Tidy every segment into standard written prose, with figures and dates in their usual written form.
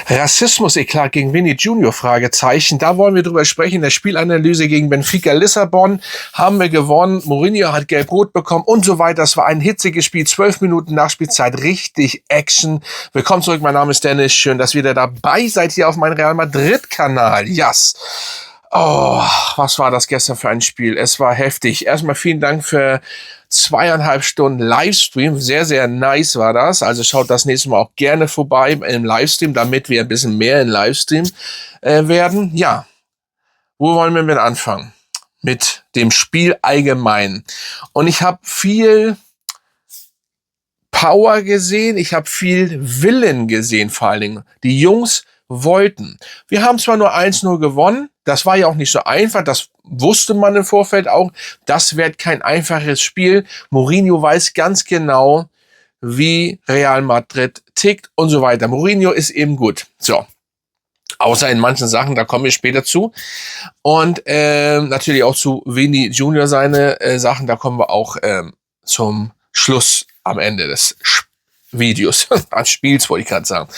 Rassismus-Eklat gegen Vini Junior? Fragezeichen. Da wollen wir drüber sprechen. Der Spielanalyse gegen Benfica Lissabon haben wir gewonnen. Mourinho hat Gelb-Rot bekommen und so weiter. Das war ein hitziges Spiel. 12 Minuten Nachspielzeit. Richtig Action. Willkommen zurück. Mein Name ist Dennis. Schön, dass ihr wieder dabei seid hier auf meinem Real Madrid-Kanal. Yes. Oh, was war das gestern für ein Spiel? Es war heftig. Erstmal vielen Dank für 2,5 Stunden Livestream. Sehr, sehr nice war das. Also schaut das nächste Mal auch gerne vorbei im Livestream, damit wir ein bisschen mehr in Livestream werden. Ja, wo wollen wir mit anfangen? Mit dem Spiel allgemein. Und ich habe viel Power gesehen. Ich habe viel Willen gesehen, vor allen Dingen. Die Jungs wollten. Wir haben zwar nur 1-0 gewonnen. Das war ja auch nicht so einfach. Das wusste man im Vorfeld auch. Das wird kein einfaches Spiel. Mourinho weiß ganz genau, wie Real Madrid tickt und so weiter. Mourinho ist eben gut. So. Außer in manchen Sachen, da kommen wir später zu. Und natürlich auch zu Vini Junior seine Sachen. Da kommen wir auch zum Schluss am Ende des Videos. Des Spiels wollte ich gerade sagen.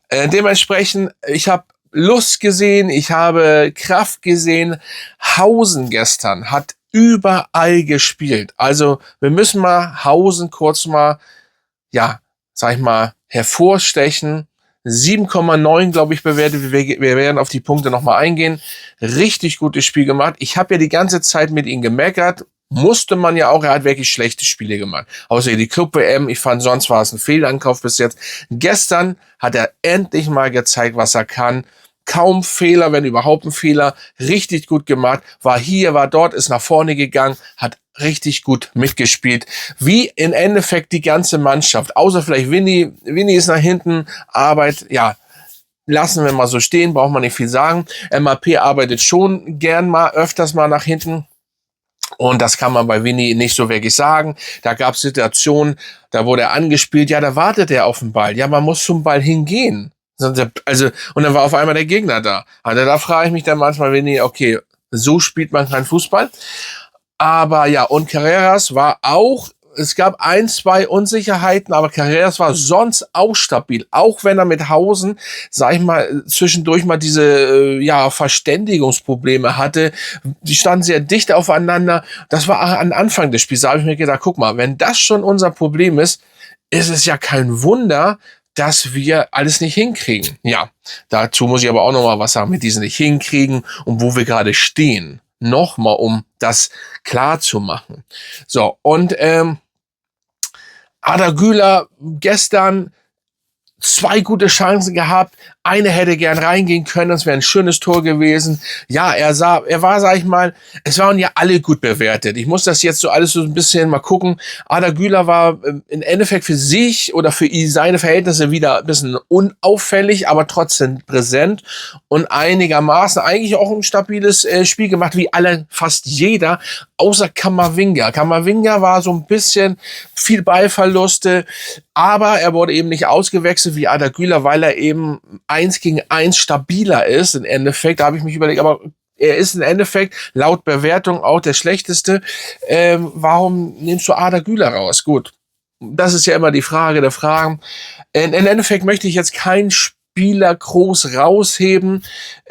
Dementsprechend, ich habe Lust gesehen, ich habe Kraft gesehen. Hausen gestern hat überall gespielt. Also wir müssen mal Hausen kurz mal, ja, sag ich mal, hervorstechen. 7,9, glaube ich, bewertet. Wir werden auf die Punkte nochmal eingehen. Richtig gutes Spiel gemacht. Ich habe ja die ganze Zeit mit ihm gemeckert. Musste man ja auch, er hat wirklich schlechte Spiele gemacht. Außer die Club-WM, ich fand, sonst war es ein Fehlankauf bis jetzt. Gestern hat er endlich mal gezeigt, was er kann. Kaum Fehler, wenn überhaupt ein Fehler. Richtig gut gemacht. War hier, war dort, ist nach vorne gegangen, hat richtig gut mitgespielt. Wie im Endeffekt die ganze Mannschaft. Außer vielleicht Vini. Vini ist nach hinten, Arbeit, ja. Lassen wir mal so stehen, braucht man nicht viel sagen. MAP arbeitet schon gern mal, öfters mal nach hinten. Und das kann man bei Vini nicht so wirklich sagen. Da gab es Situationen, da wurde er angespielt, ja, da wartet er auf den Ball. Ja, man muss zum Ball hingehen. Also, und dann war auf einmal der Gegner da. Also da frage ich mich dann manchmal, Vini, okay, so spielt man keinen Fußball. Aber ja, und Carreras war auch, es gab 1, 2 Unsicherheiten, aber Carreras war sonst auch stabil. Auch wenn er mit Hausen, sag ich mal, zwischendurch mal diese Verständigungsprobleme hatte. Die standen sehr dicht aufeinander. Das war am Anfang des Spiels. Da habe ich mir gedacht, guck mal, wenn das schon unser Problem ist, ist es ja kein Wunder, dass wir alles nicht hinkriegen. Ja, dazu muss ich aber auch noch mal was sagen mit diesen nicht hinkriegen und wo wir gerade stehen. Nochmal, um das klar zu machen. So, und Arda Güler gestern 2 gute Chancen gehabt. Eine hätte gern reingehen können, das wäre ein schönes Tor gewesen. Ja, er war, sag ich mal, es waren ja alle gut bewertet. Ich muss das jetzt so alles so ein bisschen mal gucken. Arda Güler war im Endeffekt für sich oder für seine Verhältnisse wieder ein bisschen unauffällig, aber trotzdem präsent und einigermaßen eigentlich auch ein stabiles Spiel gemacht, wie fast jeder, außer Camavinga. Camavinga war so ein bisschen viel Ballverluste, aber er wurde eben nicht ausgewechselt wie Arda Güler, weil er eben 1 gegen 1 stabiler ist. Im Endeffekt, da habe ich mich überlegt, aber er ist im Endeffekt laut Bewertung auch der schlechteste. Warum nimmst du Arda Güler raus? Gut, das ist ja immer die Frage der Fragen. Im Endeffekt möchte ich jetzt keinen Spieler groß rausheben,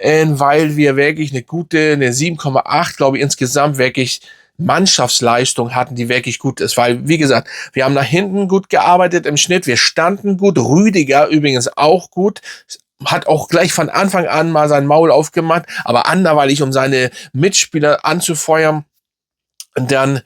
weil wir wirklich eine 7,8, glaube ich, insgesamt wirklich Mannschaftsleistung hatten, die wirklich gut ist. Weil, wie gesagt, wir haben nach hinten gut gearbeitet im Schnitt, wir standen gut, Rüdiger übrigens auch gut, hat auch gleich von Anfang an mal sein Maul aufgemacht, aber anderweitig, um seine Mitspieler anzufeuern. Und dann,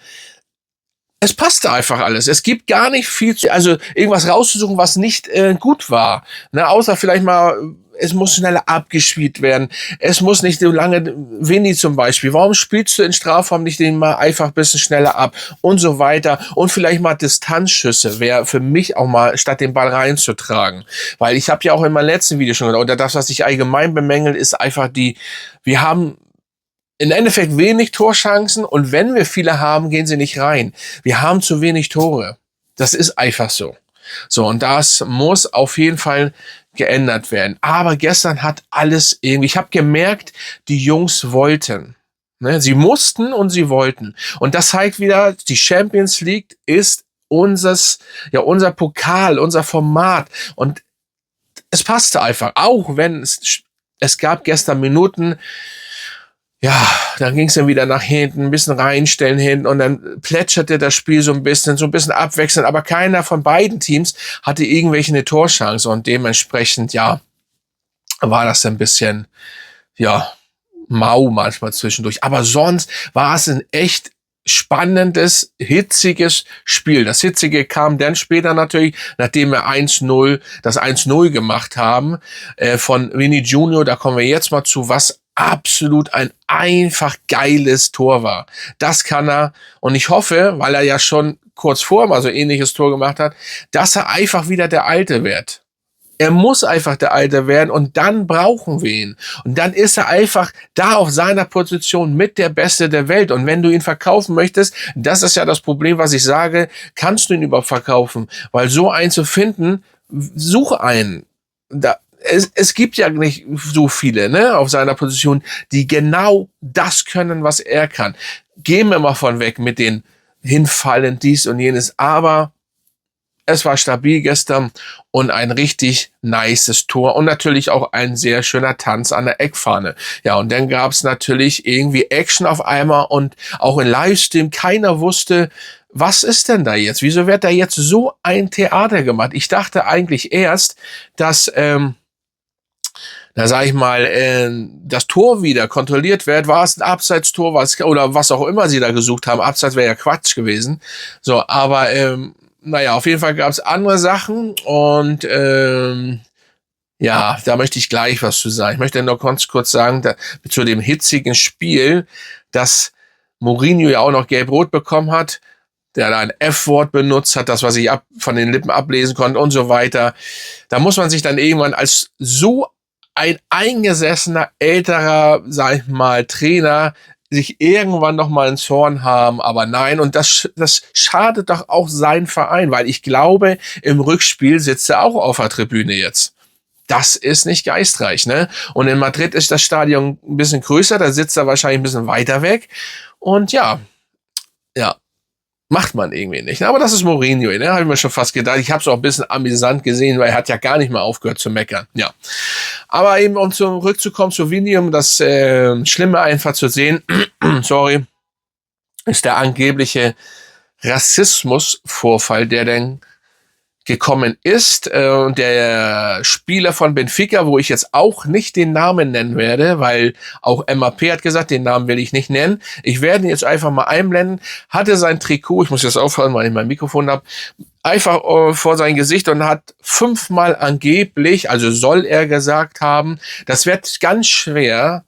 es passte einfach alles. Es gibt gar nicht viel also irgendwas rauszusuchen, was nicht gut war. Ne, außer vielleicht mal, es muss schneller abgespielt werden. Es muss nicht so lange, Vini zum Beispiel. Warum spielst du in Strafraum nicht den mal einfach ein bisschen schneller ab? Und so weiter. Und vielleicht mal Distanzschüsse wäre für mich auch mal, statt den Ball reinzutragen. Weil ich habe ja auch in meinem letzten Video schon gesagt, oder das, was ich allgemein bemängel, ist einfach wir haben im Endeffekt wenig Torchancen und wenn wir viele haben, gehen sie nicht rein. Wir haben zu wenig Tore. Das ist einfach so. So, und das muss auf jeden Fall geändert werden. Aber gestern hat alles irgendwie, ich habe gemerkt, die Jungs wollten. Ne? Sie mussten und sie wollten. Und das zeigt wieder, die Champions League ist unser Pokal, unser Format. Und es passte einfach, auch wenn es gab gestern Minuten, ja, dann ging es dann wieder nach hinten, ein bisschen reinstellen hinten und dann plätscherte das Spiel so ein bisschen abwechselnd, aber keiner von beiden Teams hatte irgendwelche eine Torchance und dementsprechend, ja, war das ein bisschen, ja, mau manchmal zwischendurch. Aber sonst war es ein echt spannendes, hitziges Spiel. Das Hitzige kam dann später natürlich, nachdem wir das 1-0 gemacht haben von Vinny Junior. Da kommen wir jetzt mal zu, was absolut ein einfach geiles Tor war. Das kann er. Und ich hoffe, weil er ja schon kurz vor mal so ähnliches Tor gemacht hat, dass er einfach wieder der Alte wird. Er muss einfach der Alte werden und dann brauchen wir ihn. Und dann ist er einfach da auf seiner Position mit der Beste der Welt. Und wenn du ihn verkaufen möchtest, das ist ja das Problem, was ich sage, kannst du ihn überhaupt verkaufen? Weil so einen zu finden, such einen. Es gibt ja nicht so viele, ne, auf seiner Position, die genau das können, was er kann. Gehen wir mal von weg mit den Hinfallen, dies und jenes, aber es war stabil gestern und ein richtig nices Tor und natürlich auch ein sehr schöner Tanz an der Eckfahne. Ja, und dann gab es natürlich irgendwie Action auf einmal und auch im Livestream, keiner wusste, was ist denn da jetzt? Wieso wird da jetzt so ein Theater gemacht? Ich dachte eigentlich erst, dass da sage ich mal, das Tor wieder kontrolliert wird, war es ein Abseitstor, oder was auch immer sie da gesucht haben. Abseits wäre ja Quatsch gewesen. So, aber naja, auf jeden Fall gab es andere Sachen und ja, da möchte ich gleich was zu sagen. Ich möchte noch ganz kurz sagen, zu dem hitzigen Spiel, dass Mourinho ja auch noch gelb-rot bekommen hat, der da ein F-Wort benutzt hat, das, was ich von den Lippen ablesen konnte und so weiter. Da muss man sich dann irgendwann als so ein eingesessener, älterer, sag ich mal, Trainer sich irgendwann noch mal ins Horn haben, aber nein, und das schadet doch auch sein Verein, weil ich glaube, im Rückspiel sitzt er auch auf der Tribüne jetzt. Das ist nicht geistreich, ne? Und in Madrid ist das Stadion ein bisschen größer, da sitzt er wahrscheinlich ein bisschen weiter weg und ja, macht man irgendwie nicht. Aber das ist Mourinho, ne? Habe ich mir schon fast gedacht. Ich habe es auch ein bisschen amüsant gesehen, weil er hat ja gar nicht mehr aufgehört zu meckern. Ja. Aber eben, um zurückzukommen zu Vinny, um das Schlimme einfach zu sehen, sorry, ist der angebliche Rassismusvorfall, der denn gekommen ist. Und der Spieler von Benfica, wo ich jetzt auch nicht den Namen nennen werde, weil auch MAP hat gesagt, den Namen will ich nicht nennen. Ich werde ihn jetzt einfach mal einblenden. Hatte sein Trikot, ich muss jetzt aufhören, weil ich mein Mikrofon habe, einfach vor sein Gesicht und hat 5-mal angeblich, also soll er gesagt haben, das wird jetzt ganz schwer,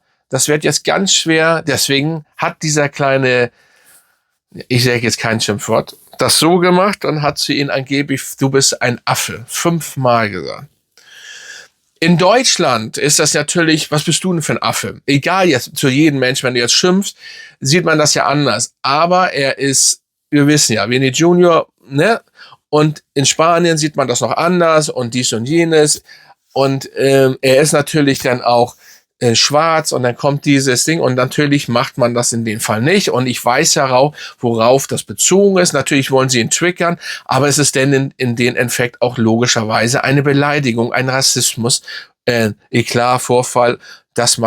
deswegen hat dieser kleine, ich sage jetzt kein Schimpfwort, das so gemacht und hat zu ihm angeblich, du bist ein Affe, 5-mal gesagt. In Deutschland ist das natürlich, was bist du denn für ein Affe? Egal jetzt zu jedem Menschen, wenn du jetzt schimpfst, sieht man das ja anders. Aber er ist, wir wissen ja, Vinny Junior, ne? Und in Spanien sieht man das noch anders und dies und jenes. Und er ist natürlich dann auch schwarz und dann kommt dieses Ding und natürlich macht man das in dem Fall nicht und ich weiß ja, worauf das bezogen ist. Natürlich wollen sie ihn triggern, aber es ist denn in dem Endeffekt auch logischerweise eine Beleidigung, ein Rassismus, Eklat, Vorfall, das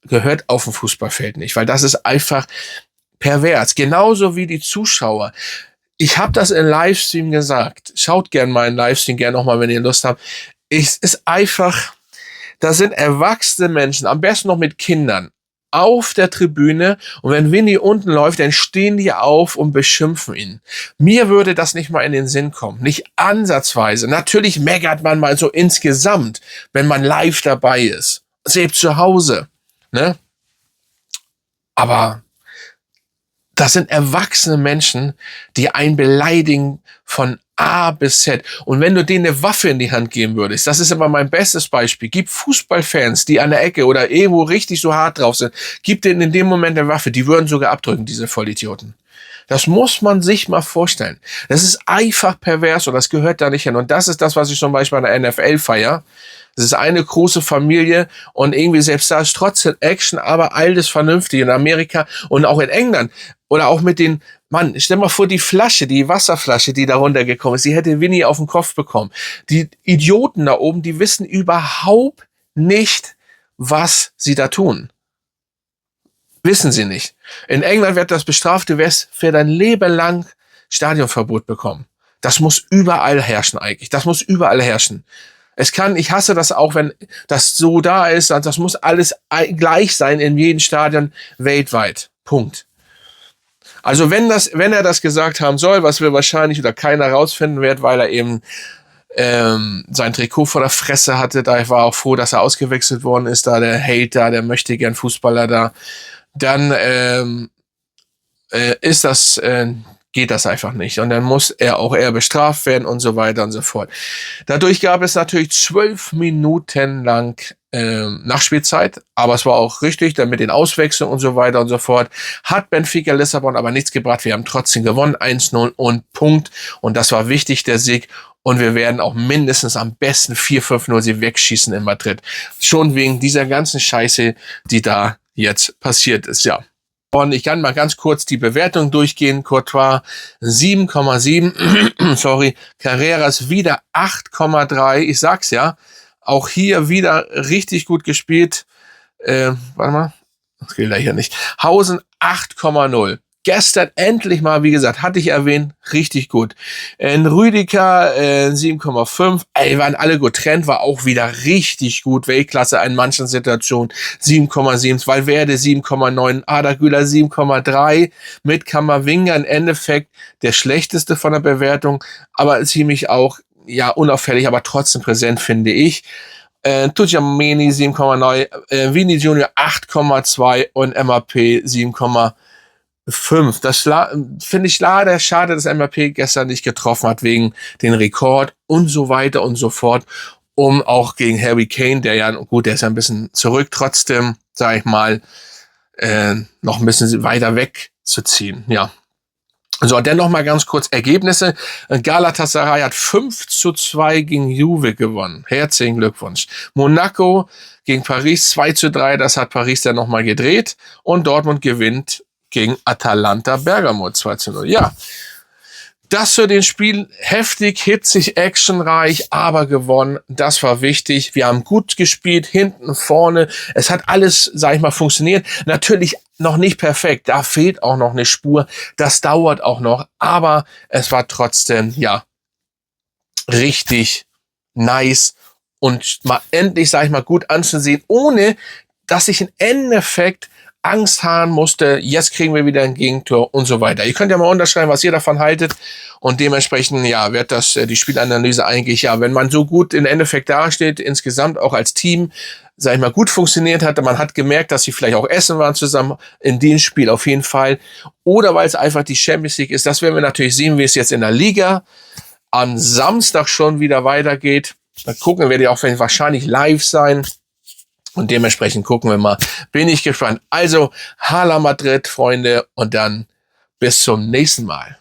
gehört auf dem Fußballfeld nicht, weil das ist einfach pervers. Genauso wie die Zuschauer. Ich habe das im Livestream gesagt. Schaut gern mal in Livestream, gern nochmal, wenn ihr Lust habt. Es ist einfach, da sind erwachsene Menschen, am besten noch mit Kindern, auf der Tribüne und wenn Vinny unten läuft, dann stehen die auf und beschimpfen ihn. Mir würde das nicht mal in den Sinn kommen, nicht ansatzweise. Natürlich meckert man mal so insgesamt, wenn man live dabei ist, selbst zu Hause, ne? Aber das sind erwachsene Menschen, die einen beleidigen von A bis Z. Und wenn du denen eine Waffe in die Hand geben würdest, das ist immer mein bestes Beispiel, gib Fußballfans, die an der Ecke oder irgendwo richtig so hart drauf sind, gib denen in dem Moment eine Waffe, die würden sogar abdrücken, diese Vollidioten. Das muss man sich mal vorstellen. Das ist einfach pervers und das gehört da nicht hin. Und das ist das, was ich zum Beispiel an der NFL feiere. Das ist eine große Familie und irgendwie selbst da ist trotzdem Action, aber alles vernünftig in Amerika und auch in England oder auch mit den Mann, stell mal vor, die Flasche, die Wasserflasche, die da runtergekommen ist, die hätte Winnie auf den Kopf bekommen. Die Idioten da oben, die wissen überhaupt nicht, was sie da tun. Wissen sie nicht. In England wird das bestraft, du wirst für dein Leben lang Stadionverbot bekommen. Das muss überall herrschen eigentlich. Das muss überall herrschen. Ich hasse das auch, wenn das so da ist, das muss alles gleich sein in jedem Stadion weltweit. Punkt. Also wenn er das gesagt haben soll, was wir wahrscheinlich oder keiner rausfinden wird, weil er eben sein Trikot vor der Fresse hatte, da war auch froh, dass er ausgewechselt worden ist, da der Hater, der möchte gern Fußballer da, dann geht das einfach nicht. Und dann muss er auch eher bestraft werden und so weiter und so fort. Dadurch gab es natürlich 12 Minuten lang Nachspielzeit, aber es war auch richtig, dann mit den Auswechslungen und so weiter und so fort. Hat Benfica Lissabon aber nichts gebracht. Wir haben trotzdem gewonnen, 1-0 und Punkt. Und das war wichtig, der Sieg. Und wir werden auch mindestens am besten 4-5-0 sie wegschießen in Madrid. Schon wegen dieser ganzen Scheiße, die da jetzt passiert ist, ja. Und ich kann mal ganz kurz die Bewertung durchgehen. Courtois 7,7. Sorry. Carreras wieder 8,3. Ich sag's ja. Auch hier wieder richtig gut gespielt. Warte mal. Das geht hier nicht. Hausen 8,0. Gestern endlich mal, wie gesagt, hatte ich erwähnt, richtig gut. Rüdiger 7,5. Ey, waren alle gut. Trent war auch wieder richtig gut. Weltklasse in manchen Situationen. 7,7. Valverde 7,9. Arda Güler 7,3. Mit Camavinga im Endeffekt der schlechteste von der Bewertung. Aber ziemlich auch, ja, unauffällig, aber trotzdem präsent, finde ich. Tchouaméni 7,9. Vini Junior 8,2 und MAP 7,5. Das finde ich leider schade, dass MAP gestern nicht getroffen hat wegen den Rekord und so weiter und so fort, um auch gegen Harry Kane, der ja, gut, der ist ja ein bisschen zurück, trotzdem, sage ich mal, noch ein bisschen weiter wegzuziehen, ja. So, dann noch mal ganz kurz Ergebnisse. Galatasaray hat 5-2 gegen Juve gewonnen. Herzlichen Glückwunsch. Monaco gegen Paris 2-3, das hat Paris dann noch mal gedreht. Und Dortmund gewinnt gegen Atalanta Bergamo 2-0. Ja, das für den Spiel heftig, hitzig, actionreich, aber gewonnen. Das war wichtig. Wir haben gut gespielt, hinten, vorne. Es hat alles, sag ich mal, funktioniert. Natürlich noch nicht perfekt. Da fehlt auch noch eine Spur. Das dauert auch noch. Aber es war trotzdem, ja, richtig nice und mal endlich, sag ich mal, gut anzusehen, ohne dass ich im Endeffekt Angst haben musste, jetzt kriegen wir wieder ein Gegentor und so weiter. Ihr könnt ja mal unterschreiben, was ihr davon haltet und dementsprechend, ja, wird das die Spielanalyse eigentlich, ja, wenn man so gut im Endeffekt dasteht, insgesamt auch als Team, sag ich mal, gut funktioniert hat, man hat gemerkt, dass sie vielleicht auch essen waren zusammen, in dem Spiel auf jeden Fall, oder weil es einfach die Champions League ist, das werden wir natürlich sehen, wie es jetzt in der Liga am Samstag schon wieder weitergeht. Da gucken wir, die auch wahrscheinlich live sein. Und dementsprechend gucken wir mal. Bin ich gespannt. Also, Hala Madrid, Freunde. Und dann bis zum nächsten Mal.